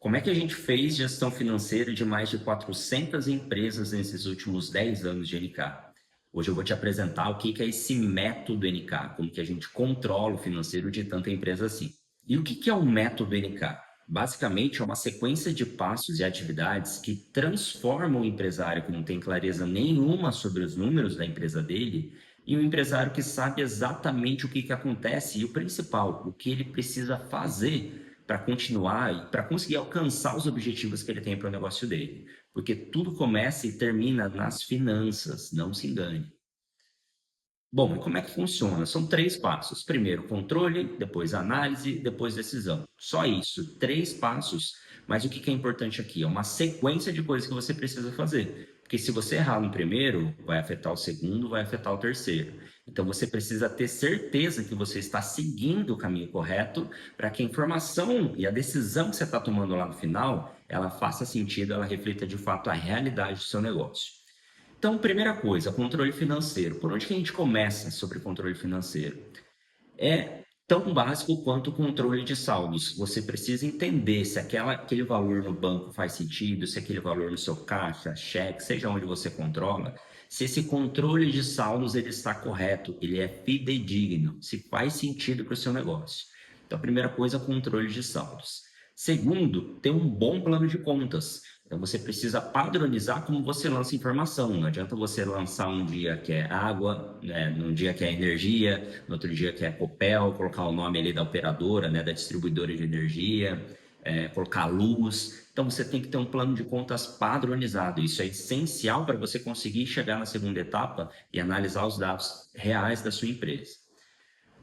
Como é que a gente fez gestão financeira de mais de 400 empresas nesses últimos 10 anos de NK? Hoje eu vou te apresentar o que é esse método NK, como que a gente controla o financeiro de tanta empresa assim. E o que é o método NK? Basicamente, é uma sequência de passos e atividades que transformam o empresário que não tem clareza nenhuma sobre os números da empresa dele em um empresário que sabe exatamente o que acontece e o principal, o que ele precisa fazer para continuar e para conseguir alcançar os objetivos que ele tem para o negócio dele. Porque tudo começa e termina nas finanças, não se engane. Bom, e como é que funciona? São 3 passos. Primeiro, controle, depois análise, depois decisão. Só isso, 3 passos. Mas o que é importante aqui? É uma sequência de coisas que você precisa fazer. Porque se você errar no primeiro, vai afetar o segundo, vai afetar o terceiro. Então você precisa ter certeza que você está seguindo o caminho correto para que a informação e a decisão que você está tomando lá no final, ela faça sentido, ela reflita de fato a realidade do seu negócio. Então, primeira coisa, controle financeiro. Por onde que a gente começa sobre controle financeiro? É tão básico quanto o controle de saldos. Você precisa entender se aquele valor no banco faz sentido, se aquele valor no seu caixa, cheque, seja onde você controla, se esse controle de saldos ele está correto, ele é fidedigno, se faz sentido para o seu negócio. Então, a primeira coisa, controle de saldos. Segundo, ter um bom plano de contas. Então, você precisa padronizar como você lança informação. Não adianta você lançar um dia que é água, né, num dia que é energia, no outro dia que é Copel, colocar o nome ali da operadora, né, da distribuidora de energia, colocar luz. Então, você tem que ter um plano de contas padronizado. Isso é essencial para você conseguir chegar na segunda etapa e analisar os dados reais da sua empresa.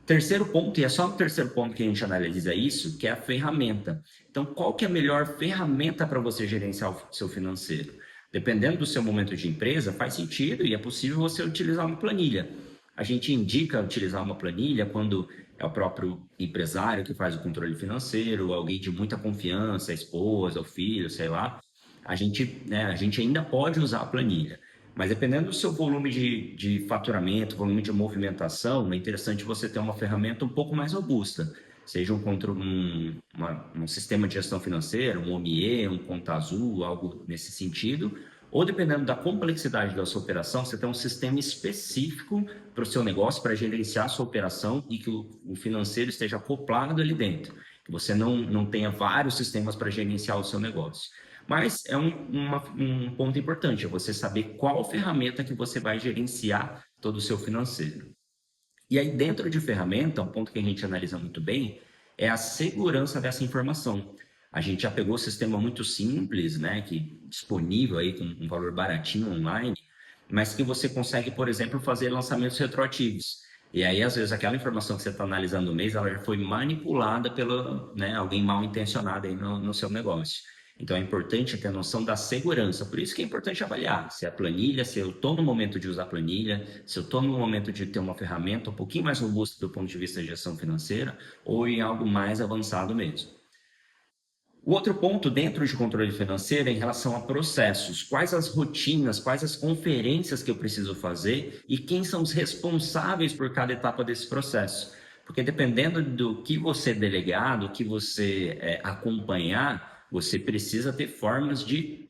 Terceiro ponto, e é só no terceiro ponto que a gente analisa isso, que é a ferramenta. Então, qual que é a melhor ferramenta para você gerenciar o seu financeiro? Dependendo do seu momento de empresa, faz sentido e é possível você utilizar uma planilha. A gente indica utilizar uma planilha quando é o próprio empresário que faz o controle financeiro, alguém de muita confiança, a esposa, o filho, sei lá. A gente ainda pode usar a planilha. Mas dependendo do seu volume de faturamento, volume de movimentação, é interessante você ter uma ferramenta um pouco mais robusta, seja um sistema de gestão financeira, um OMIE, um Conta Azul, algo nesse sentido, ou dependendo da complexidade da sua operação, você tem um sistema específico para o seu negócio, para gerenciar a sua operação e que o financeiro esteja acoplado ali dentro, que você não tenha vários sistemas para gerenciar o seu negócio. Mas é um ponto importante, é você saber qual ferramenta que você vai gerenciar todo o seu financeiro. E aí, dentro de ferramenta, um ponto que a gente analisa muito bem é a segurança dessa informação. A gente já pegou um sistema muito simples, né, que disponível aí com um valor baratinho online, mas que você consegue, por exemplo, fazer lançamentos retroativos. E aí, às vezes, aquela informação que você está analisando no mês, ela já foi manipulada pelo, né, alguém mal intencionado aí no seu negócio. Então, é importante ter noção da segurança. Por isso que é importante avaliar se a planilha, se eu estou no momento de usar a planilha, se eu estou no momento de ter uma ferramenta um pouquinho mais robusta do ponto de vista de gestão financeira ou em algo mais avançado mesmo. O outro ponto dentro de controle financeiro é em relação a processos. Quais as rotinas, quais as conferências que eu preciso fazer e quem são os responsáveis por cada etapa desse processo. Porque dependendo do que você delegar, do que você acompanhar, você precisa ter formas de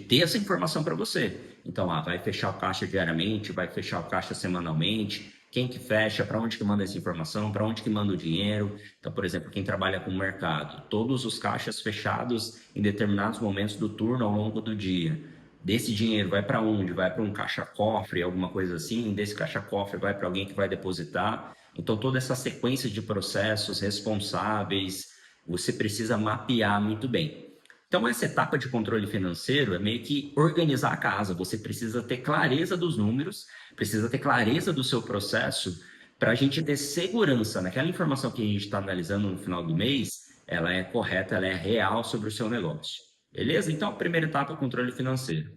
ter essa informação para você. Então, vai fechar o caixa diariamente, vai fechar o caixa semanalmente, quem que fecha, para onde que manda essa informação, para onde que manda o dinheiro. Então, por exemplo, quem trabalha com o mercado, todos os caixas fechados em determinados momentos do turno ao longo do dia. Desse dinheiro vai para onde? Vai para um caixa-cofre, alguma coisa assim. Desse caixa-cofre vai para alguém que vai depositar. Então, toda essa sequência de processos responsáveis, você precisa mapear muito bem. Então, essa etapa de controle financeiro é meio que organizar a casa. Você precisa ter clareza dos números, precisa ter clareza do seu processo para a gente ter segurança naquela informação que a gente está analisando no final do mês, ela é correta, ela é real sobre o seu negócio. Beleza? Então, a primeira etapa é controle financeiro.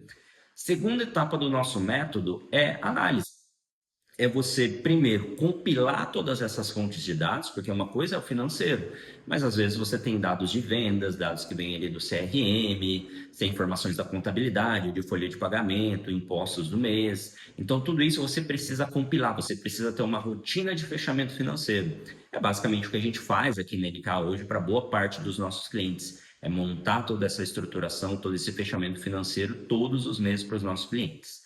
Segunda etapa do nosso método é análise. É você, primeiro, compilar todas essas fontes de dados, porque uma coisa é o financeiro, mas às vezes você tem dados de vendas, dados que vêm ali do CRM, tem informações da contabilidade, de folha de pagamento, impostos do mês. Então, tudo isso você precisa compilar, você precisa ter uma rotina de fechamento financeiro. É basicamente o que a gente faz aqui na NK hoje para boa parte dos nossos clientes. é montar toda essa estruturação, todo esse fechamento financeiro todos os meses para os nossos clientes.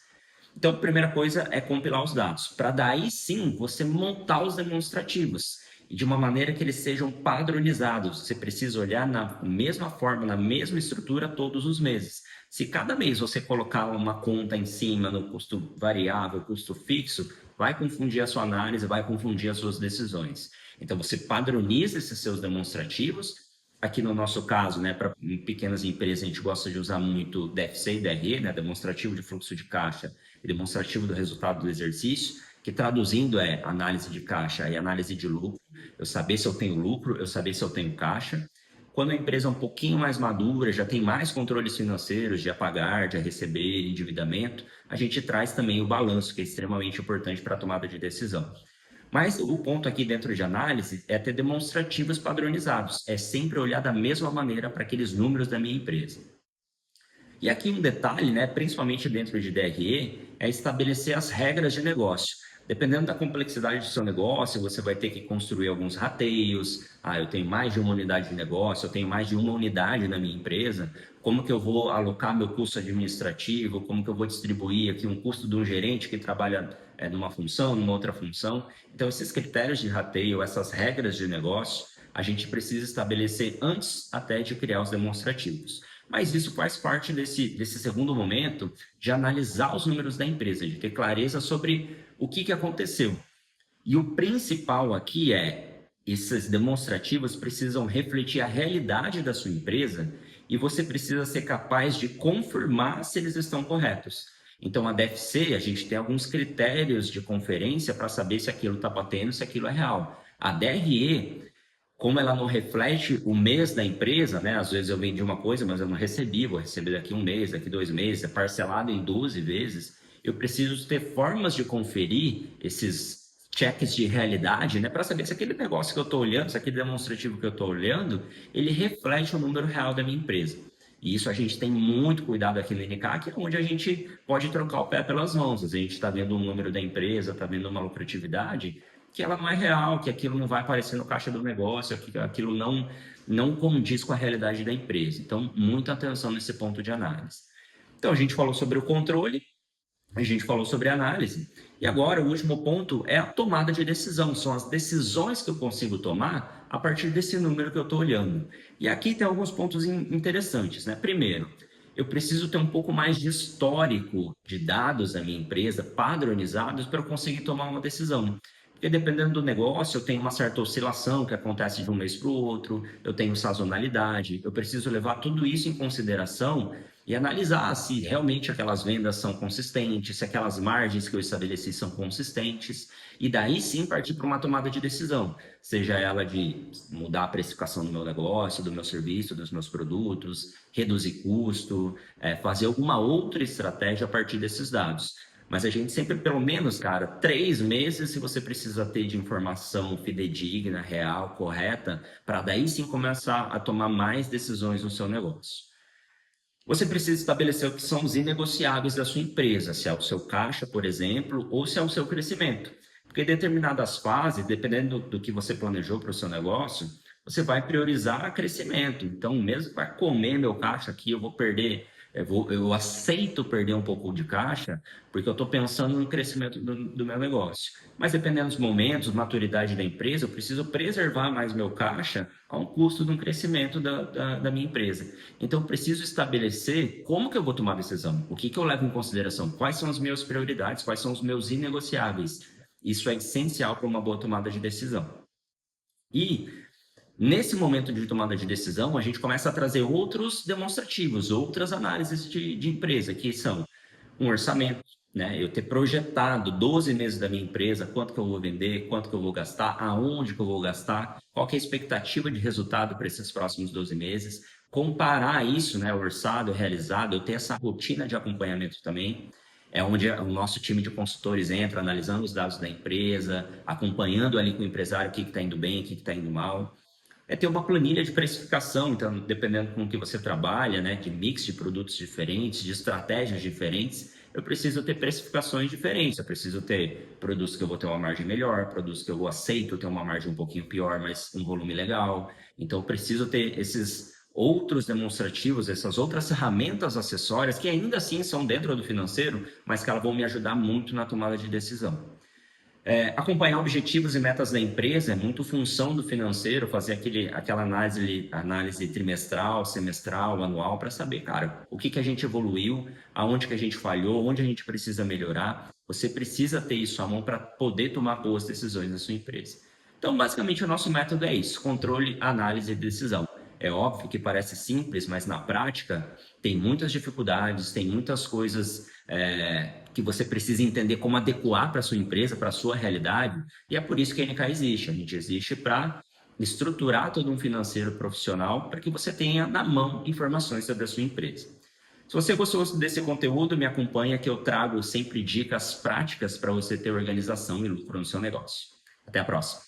Então, a primeira coisa é compilar os dados, para daí sim você montar os demonstrativos e de uma maneira que eles sejam padronizados. Você precisa olhar na mesma forma, na mesma estrutura todos os meses. Se cada mês você colocar uma conta em cima no custo variável, custo fixo, vai confundir a sua análise, vai confundir as suas decisões. Então, você padroniza esses seus demonstrativos. Aqui no nosso caso, né, para pequenas empresas, a gente gosta de usar muito DFC e DRE, né, demonstrativo de fluxo de caixa e demonstrativo do resultado do exercício, que traduzindo é análise de caixa e análise de lucro. Eu saber se eu tenho lucro, eu saber se eu tenho caixa. Quando a empresa é um pouquinho mais madura, já tem mais controles financeiros de a pagar, de a receber, endividamento, a gente traz também o balanço, que é extremamente importante para a tomada de decisão. Mas o ponto aqui dentro de análise é ter demonstrativos padronizados, é sempre olhar da mesma maneira para aqueles números da minha empresa. E aqui um detalhe, né, principalmente dentro de DRE, é estabelecer as regras de negócio. Dependendo da complexidade do seu negócio, você vai ter que construir alguns rateios. Eu tenho mais de uma unidade de negócio, eu tenho mais de uma unidade na minha empresa. Como que eu vou alocar meu custo administrativo? Como que eu vou distribuir aqui um custo de um gerente que trabalha numa função, numa outra função? Então, esses critérios de rateio, essas regras de negócio, a gente precisa estabelecer antes até de criar os demonstrativos. Mas isso faz parte desse segundo momento de analisar os números da empresa, de ter clareza sobre o que aconteceu. E o principal aqui é, esses demonstrativos precisam refletir a realidade da sua empresa e você precisa ser capaz de confirmar se eles estão corretos. Então, a DFC, a gente tem alguns critérios de conferência para saber se aquilo está batendo, se aquilo é real. A DRE, como ela não reflete o mês da empresa, né? Às vezes eu vendi uma coisa, mas eu não recebi, vou receber daqui um mês, daqui 2 meses, é parcelado em 12 vezes. Eu preciso ter formas de conferir esses checks de realidade, né? Para saber se aquele negócio que eu estou olhando, se aquele demonstrativo que eu estou olhando, ele reflete o número real da minha empresa. E isso a gente tem muito cuidado aqui no NK, que é onde a gente pode trocar o pé pelas mãos. A gente está vendo o número da empresa, está vendo uma lucratividade, que ela não é real, que aquilo não vai aparecer no caixa do negócio, que aquilo não condiz com a realidade da empresa. Então, muita atenção nesse ponto de análise. Então, a gente falou sobre o controle, a gente falou sobre a análise, e agora o último ponto é a tomada de decisão, são as decisões que eu consigo tomar a partir desse número que eu estou olhando. E aqui tem alguns pontos interessantes, né? Primeiro, eu preciso ter um pouco mais de histórico de dados da minha empresa, padronizados, para eu conseguir tomar uma decisão. Porque dependendo do negócio, eu tenho uma certa oscilação que acontece de um mês para o outro, eu tenho sazonalidade, eu preciso levar tudo isso em consideração e analisar se realmente aquelas vendas são consistentes, se aquelas margens que eu estabeleci são consistentes, e daí sim partir para uma tomada de decisão, seja ela de mudar a precificação do meu negócio, do meu serviço, dos meus produtos, reduzir custo, fazer alguma outra estratégia a partir desses dados. Mas a gente sempre, pelo menos, cara, 3 meses se você precisa ter de informação fidedigna, real, correta, para daí sim começar a tomar mais decisões no seu negócio. Você precisa estabelecer o que são os inegociáveis da sua empresa, se é o seu caixa, por exemplo, ou se é o seu crescimento. Porque em determinadas fases, dependendo do que você planejou para o seu negócio, você vai priorizar crescimento. Então, mesmo para comer meu caixa aqui, eu vou perder, eu aceito perder um pouco de caixa, porque eu estou pensando no crescimento do meu negócio. Mas dependendo dos momentos, maturidade da empresa, eu preciso preservar mais meu caixa a um custo de um crescimento da minha empresa. Então, eu preciso estabelecer como que eu vou tomar a decisão, o que eu levo em consideração, quais são as minhas prioridades, quais são os meus inegociáveis. Isso é essencial para uma boa tomada de decisão. E nesse momento de tomada de decisão, a gente começa a trazer outros demonstrativos, outras análises de empresa, que são um orçamento, né? Eu ter projetado 12 meses da minha empresa, quanto que eu vou vender, quanto que eu vou gastar, aonde que eu vou gastar, qual que é a expectativa de resultado para esses próximos 12 meses, comparar isso, né, orçado, realizado, eu ter essa rotina de acompanhamento também, é onde o nosso time de consultores entra, analisando os dados da empresa, acompanhando ali com o empresário o que está indo bem, o que está indo mal. É ter uma planilha de precificação, então, dependendo com o que você trabalha, né, de mix de produtos diferentes, de estratégias diferentes, eu preciso ter precificações diferentes, eu preciso ter produtos que eu vou ter uma margem melhor, produtos que eu aceito ter uma margem um pouquinho pior, mas um volume legal. Então, eu preciso ter esses outros demonstrativos, essas outras ferramentas acessórias que ainda assim são dentro do financeiro, mas que elas vão me ajudar muito na tomada de decisão. Acompanhar objetivos e metas da empresa é muito função do financeiro, fazer aquela análise trimestral, semestral, anual, para saber, cara, o que a gente evoluiu, aonde que a gente falhou, onde a gente precisa melhorar. Você precisa ter isso à mão para poder tomar boas decisões na sua empresa. Então, basicamente, o nosso método é isso: controle, análise e decisão. É óbvio que parece simples, mas na prática tem muitas dificuldades, tem muitas coisas que você precisa entender como adequar para a sua empresa, para a sua realidade, e é por isso que a NK existe. A gente existe para estruturar todo um financeiro profissional para que você tenha na mão informações sobre a sua empresa. Se você gostou desse conteúdo, me acompanha que eu trago sempre dicas práticas para você ter organização e lucro no seu negócio. Até a próxima.